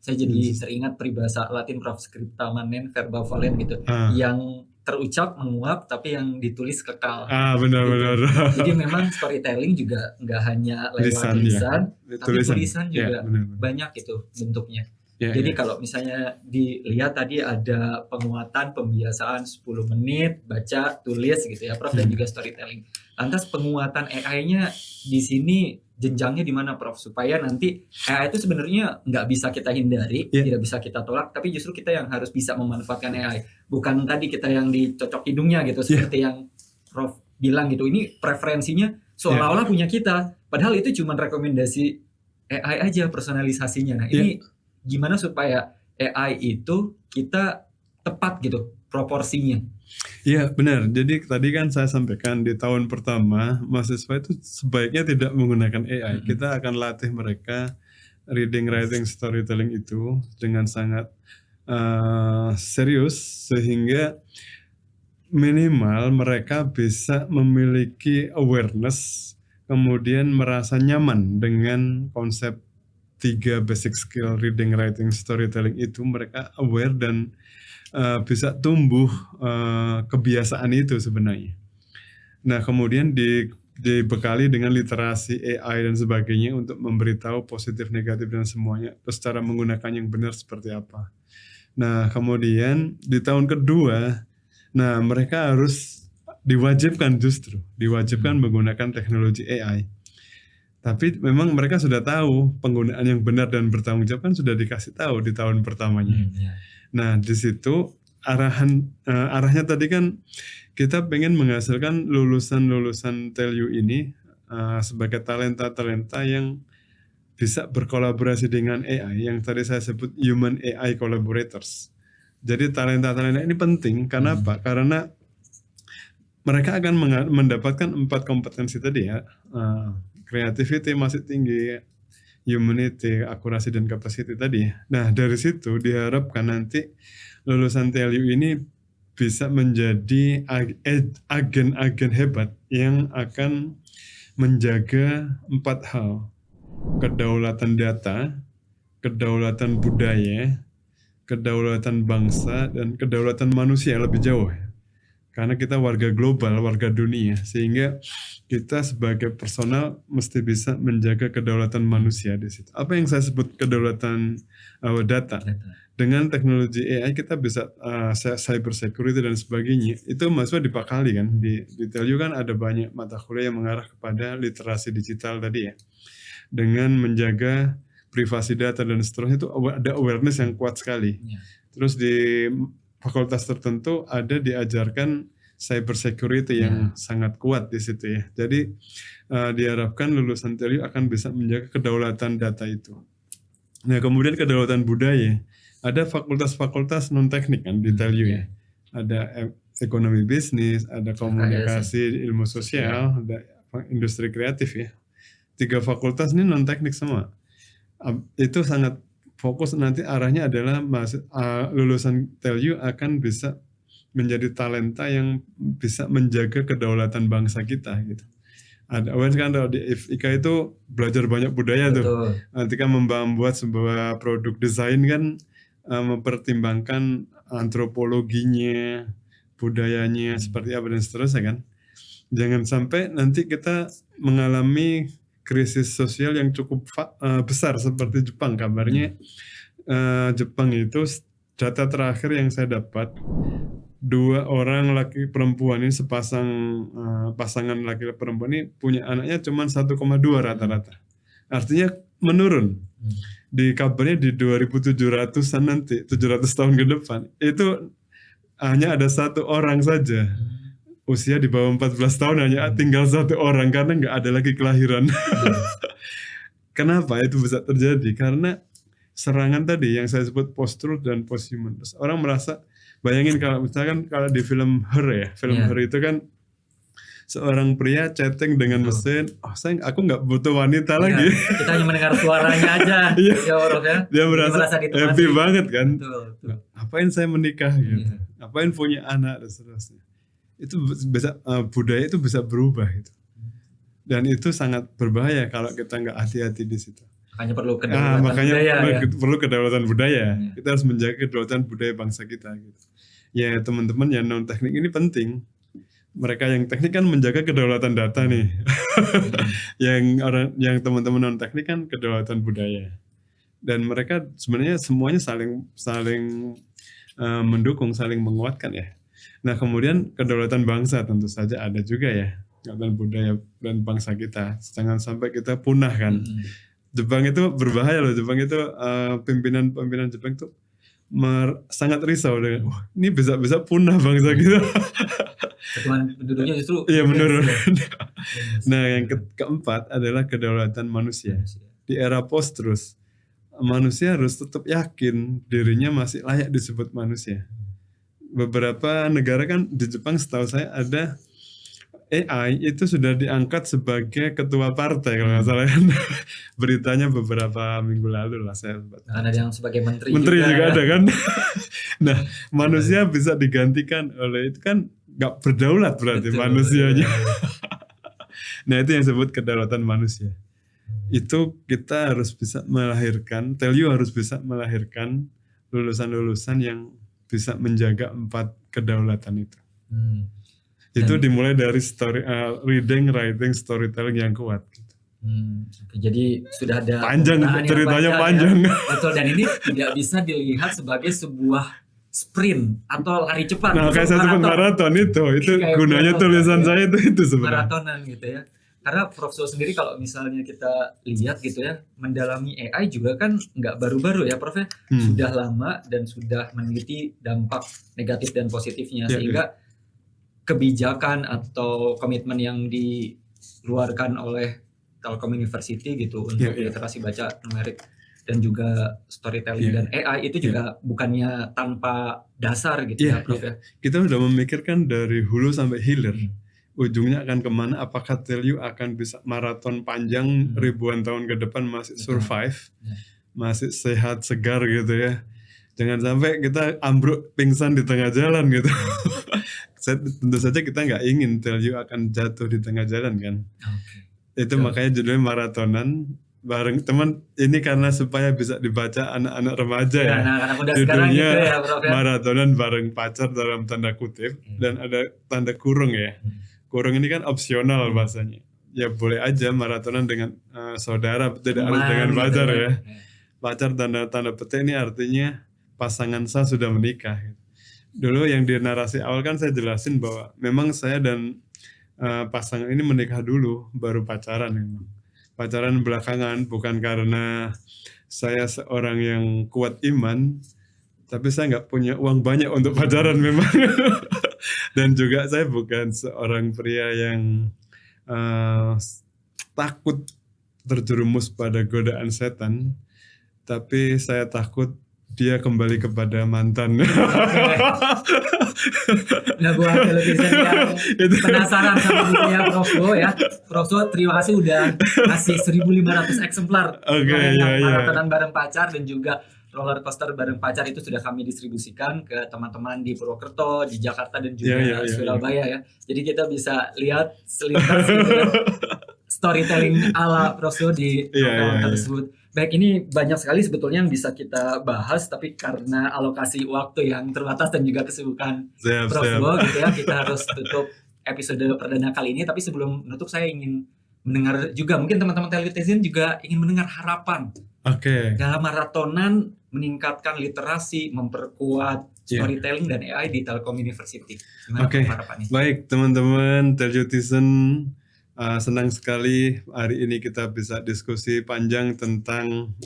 Saya jadi teringat peribahasa Latin Prof, scripta manen verba valent gitu. Yang terucap menguap tapi yang ditulis kekal. Benar-benar. Gitu. Jadi memang storytelling juga nggak hanya lewat lisan, tapi tulisan juga banyak itu bentuknya. Jadi kalau misalnya dilihat tadi ada penguatan, pembiasaan 10 menit, baca, tulis gitu ya Prof, dan juga storytelling. Lantas penguatan AI-nya di sini jenjangnya di mana Prof? Supaya nanti AI itu sebenarnya nggak bisa kita hindari, tidak bisa kita tolak, tapi justru kita yang harus bisa memanfaatkan AI. Bukan tadi kita yang dicocok hidungnya gitu, seperti yang Prof bilang gitu. Ini preferensinya seolah-olah punya kita, padahal itu cuma rekomendasi AI aja personalisasinya. Nah ini gimana supaya AI itu kita tepat gitu proporsinya? Iya benar. Jadi tadi kan saya sampaikan di tahun pertama mahasiswa itu sebaiknya tidak menggunakan AI. Kita akan latih mereka reading, writing, storytelling itu dengan sangat serius sehingga minimal mereka bisa memiliki awareness, kemudian merasa nyaman dengan konsep 3 basic skill reading, writing, storytelling itu. Mereka aware dan bisa tumbuh kebiasaan itu sebenarnya. Nah kemudian dibekali dengan literasi AI dan sebagainya untuk memberitahu positif, negatif dan semuanya. Terus cara menggunakan yang benar seperti apa. Nah kemudian di tahun kedua, nah mereka harus diwajibkan menggunakan teknologi AI. Tapi memang mereka sudah tahu penggunaan yang benar dan bertanggung jawab kan sudah dikasih tahu di tahun pertamanya. Nah di situ arahnya tadi kan kita pengen menghasilkan lulusan TELU ini sebagai talenta-talenta yang bisa berkolaborasi dengan AI yang tadi saya sebut human AI collaborators. Jadi talenta-talenta ini penting karena apa? Karena mereka akan mendapatkan 4 kompetensi tadi ya. Creativity masih tinggi, humanity, akurasi dan capacity tadi. Nah dari situ diharapkan nanti lulusan TELU ini bisa menjadi agen-agen hebat yang akan menjaga 4 hal. Kedaulatan data, kedaulatan budaya, kedaulatan bangsa, dan kedaulatan manusia lebih jauh. Karena kita warga global, warga dunia, sehingga kita sebagai personal mesti bisa menjaga kedaulatan manusia di situ. Apa yang saya sebut kedaulatan data. Dengan teknologi AI kita bisa cyber security dan sebagainya. Itu maksudnya dipakali kan. Di TELU kan ada banyak mata kuliah yang mengarah kepada literasi digital tadi ya. Dengan menjaga privasi data dan seterusnya itu ada awareness yang kuat sekali. Terus di fakultas tertentu ada diajarkan cyber security yang sangat kuat di situ ya. Jadi diharapkan lulusan TELU akan bisa menjaga kedaulatan data itu. Nah kemudian kedaulatan budaya. Ada fakultas-fakultas non teknik kan di TELU ya. Ada ekonomi bisnis, ada komunikasi, ilmu sosial, ada industri kreatif ya. 3 fakultas ini non teknik semua. Itu sangat fokus nanti arahnya adalah lulusan TELU akan bisa menjadi talenta yang bisa menjaga kedaulatan bangsa kita gitu. Ada kan di FIK itu belajar banyak budaya. Betul. Tuh. Ketika membuat sebuah produk desain kan mempertimbangkan antropologinya, budayanya seperti apa dan seterusnya kan. Jangan sampai nanti kita mengalami krisis sosial yang cukup besar seperti Jepang kabarnya. Jepang itu data terakhir yang saya dapat 2 orang laki perempuan ini pasangan laki perempuan ini punya anaknya cuma 1,2 rata-rata. Artinya menurun. di kabarnya di 2700-an nanti, 700 tahun ke depan, itu hanya ada satu orang saja. Usia di bawah 14 tahun hanya tinggal satu orang karena nggak ada lagi kelahiran. Kenapa itu bisa terjadi? Karena serangan tadi yang saya sebut post-truth dan post-human. Terus orang merasa, bayangin kalau misalkan kalau di film Her ya, film Her itu kan seorang pria chatting dengan mesin, aku nggak butuh wanita lagi. Kita hanya mendengar suaranya aja. Dia merasa happy banget kan. Betul. Ngapain saya menikah gitu? Ngapain punya anak dan seterusnya. Itu bisa budaya itu bisa berubah gitu. Dan itu sangat berbahaya kalau kita nggak hati-hati di situ. Makanya perlu kedaulatan budaya. Perlu kedaulatan budaya. Kita harus menjaga kedaulatan budaya bangsa kita gitu. Ya teman-teman yang non teknik ini penting. Mereka yang teknik kan menjaga kedaulatan data nih. yang teman-teman non teknik kan kedaulatan budaya. Dan mereka sebenarnya semuanya saling mendukung, saling menguatkan ya. Nah, kemudian kedaulatan bangsa tentu saja ada juga ya. Kedaulatan budaya dan bangsa kita. Jangan sampai kita punah kan. Jepang itu berbahaya loh. Jepang itu pimpinan Jepang itu sangat risau dengan ini bisa punah bangsa kita. Pertumbuhan penduduknya justru menurun. Nah, yang keempat adalah kedaulatan manusia. Di era post-truth, manusia harus tetap yakin dirinya masih layak disebut manusia. Beberapa negara kan di Jepang setahu saya ada AI itu sudah diangkat sebagai ketua partai kalau nggak salah kan. Beritanya beberapa minggu lalu lah saya. Ada yang sebagai menteri juga ada kan. Nah, manusia bisa digantikan oleh itu kan nggak berdaulat berarti manusianya. Nah, itu yang disebut kedaulatan manusia. Itu kita harus bisa melahirkan, Telyu harus bisa melahirkan lulusan-lulusan yang bisa menjaga 4 kedaulatan itu. Itu dimulai dari reading, writing, storytelling yang kuat. Gitu. Jadi sudah ada panjang ceritanya panjang. Ya. Betul, dan ini tidak bisa dilihat sebagai sebuah sprint atau lari cepat. Nah, kayak saya sebut maraton itu gunanya tulisan saya itu sebenarnya. Maratonan gitu ya. Karena Prof. So sendiri kalau misalnya kita lihat gitu ya, mendalami AI juga kan nggak baru-baru ya Prof. Sudah lama dan sudah meneliti dampak negatif dan positifnya sehingga kebijakan atau komitmen yang dikeluarkan oleh Telkom University gitu untuk literasi baca, numerik dan juga storytelling dan AI itu juga bukannya tanpa dasar gitu ya Prof. Kita sudah memikirkan dari hulu sampai hilir. Ujungnya akan kemana? Apakah Telyu akan bisa maraton panjang ribuan tahun ke depan masih survive, masih sehat, segar gitu ya. Jangan sampai kita ambruk pingsan di tengah jalan gitu. Tentu saja kita nggak ingin Telyu akan jatuh di tengah jalan kan. Itu makanya judulnya maratonan bareng teman ini karena supaya bisa dibaca anak-anak remaja ya. Anak-anak muda judulnya gitu ya, Prof. Maratonan bareng pacar dalam tanda kutip dan ada tanda kurung ya. Kurung ini kan opsional bahasanya. Ya boleh aja maratonan dengan saudara, tidak harus dengan pacar ya. Pacar tanda petik ini artinya pasangan saya sudah menikah. Dulu yang di narasi awal kan saya jelasin bahwa memang saya dan pasangan ini menikah dulu baru pacaran memang. Pacaran belakangan bukan karena saya seorang yang kuat iman, tapi saya nggak punya uang banyak untuk pacaran memang. Dan juga saya bukan seorang pria yang takut terjerumus pada godaan setan, tapi saya takut dia kembali kepada mantan. Nah, buat televisi yang penasaran sama bukunya Prof. So ya, Prof. So terima kasih udah ngasih 1.500 eksemplar. Maratonan bareng pacar dan juga roller coaster bareng pacar itu sudah kami distribusikan ke teman-teman di Purwokerto, di Jakarta dan juga Surabaya ya. Jadi kita bisa lihat selintas gitu ya, storytelling ala Prof. So di novel tersebut. Baik, ini banyak sekali sebetulnya yang bisa kita bahas, tapi karena alokasi waktu yang terbatas dan juga kesibukan Prof. So gitu ya, kita harus tutup episode perdana kali ini. Tapi sebelum menutup saya ingin mendengar juga, mungkin teman-teman Telitizen juga ingin mendengar harapan dalam maratonan meningkatkan literasi, memperkuat storytelling dan AI di Telkom University. Gimana harapannya? Baik teman-teman Telitizen, Senang sekali hari ini kita bisa diskusi panjang tentang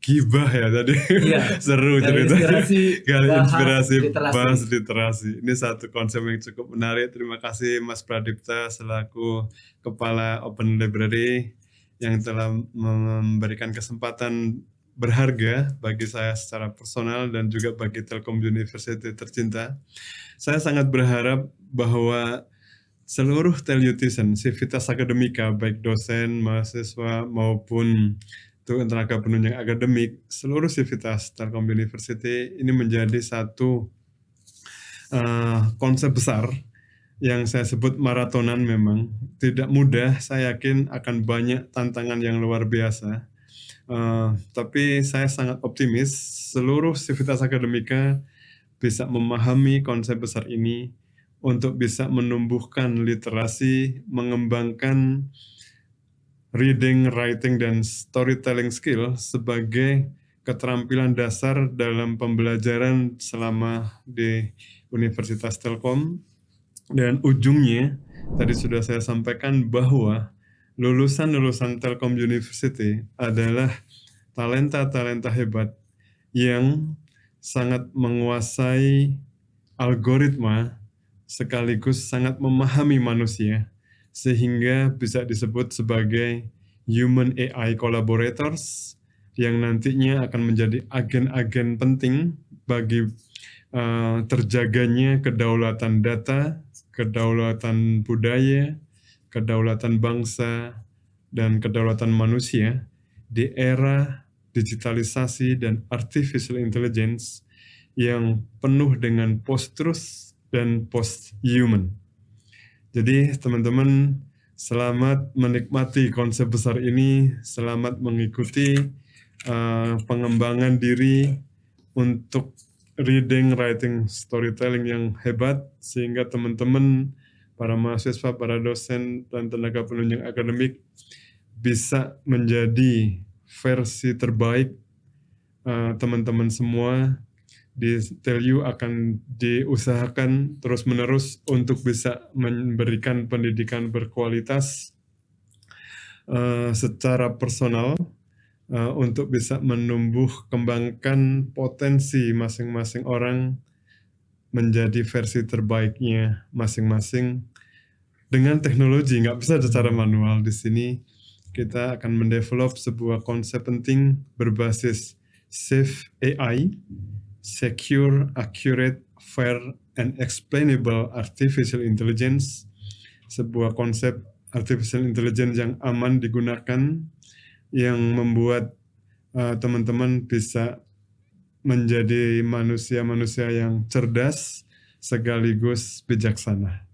gibah ya tadi. Iya, Seru gali cerita. inspirasi, Gali bahas inspirasi, literasi. bahas literasi. Ini satu konsep yang cukup menarik. Terima kasih Mas Pradipta selaku Kepala Open Library yang telah memberikan kesempatan berharga bagi saya secara personal dan juga bagi Telkom University tercinta. Saya sangat berharap bahwa seluruh Telutisan, Civitas Akademika, baik dosen, mahasiswa maupun tenaga penunjang akademik, seluruh Civitas Telkom University ini menjadi satu konsep besar yang saya sebut maratonan. Memang tidak mudah, saya yakin akan banyak tantangan yang luar biasa. Tapi saya sangat optimis seluruh Civitas Akademika bisa memahami konsep besar ini untuk bisa menumbuhkan literasi, mengembangkan reading, writing, dan storytelling skill sebagai keterampilan dasar dalam pembelajaran selama di Universitas Telkom. Dan ujungnya, tadi sudah saya sampaikan bahwa lulusan-lulusan Telkom University adalah talenta-talenta hebat yang sangat menguasai algoritma sekaligus sangat memahami manusia sehingga bisa disebut sebagai human AI collaborators yang nantinya akan menjadi agen-agen penting bagi terjaganya kedaulatan data, kedaulatan budaya, kedaulatan bangsa, dan kedaulatan manusia di era digitalisasi dan artificial intelligence yang penuh dengan post-truth dan post-human. Jadi teman-teman, selamat menikmati konsep besar ini, selamat mengikuti pengembangan diri untuk reading, writing, storytelling yang hebat, sehingga teman-teman, para mahasiswa, para dosen, dan tenaga penunjang akademik bisa menjadi versi terbaik teman-teman semua. Di TELU akan diusahakan terus-menerus untuk bisa memberikan pendidikan berkualitas secara personal untuk bisa menumbuh kembangkan potensi masing-masing orang menjadi versi terbaiknya masing-masing dengan teknologi. Nggak bisa secara manual. Di sini kita akan mendevelop sebuah konsep penting berbasis Safe AI, Secure, Accurate, Fair, and Explainable Artificial Intelligence, sebuah konsep artificial intelligence yang aman digunakan, yang membuat teman-teman bisa menjadi manusia-manusia yang cerdas sekaligus bijaksana.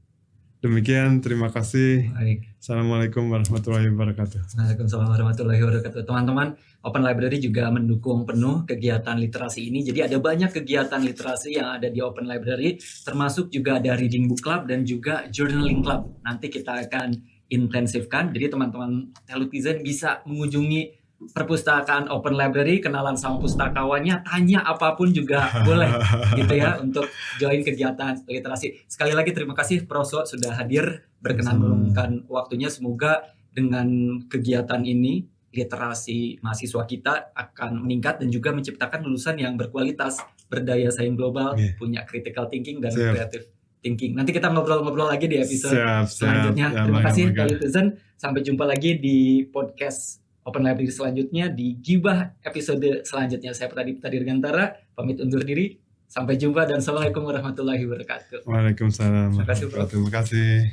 Demikian, terima kasih. Baik. Assalamualaikum warahmatullahi wabarakatuh. Waalaikumsalam warahmatullahi wabarakatuh. Teman-teman, Open Library juga mendukung penuh kegiatan literasi ini. Jadi ada banyak kegiatan literasi yang ada di Open Library, termasuk juga ada Reading Book Club dan juga Journaling Club. Nanti kita akan intensifkan. Jadi teman-teman Telutizen bisa mengunjungi perpustakaan Open Library, kenalan sama pustakawannya, tanya apapun juga boleh gitu ya untuk join kegiatan literasi. Sekali lagi terima kasih Proso sudah hadir, berkenan meluangkan waktunya. Semoga dengan kegiatan ini literasi mahasiswa kita akan meningkat dan juga menciptakan lulusan yang berkualitas, berdaya saing global, punya critical thinking dan creative thinking. Nanti kita ngobrol-ngobrol lagi di episode selanjutnya. Terima kasih Telutizen. Sampai jumpa lagi di podcast Open Library selanjutnya, di Gibah episode selanjutnya. Saya Pradipta Dirgantara, pamit undur diri. Sampai jumpa dan Assalamualaikum warahmatullahi wabarakatuh. Waalaikumsalam. Terima kasih, Prof. Terima kasih.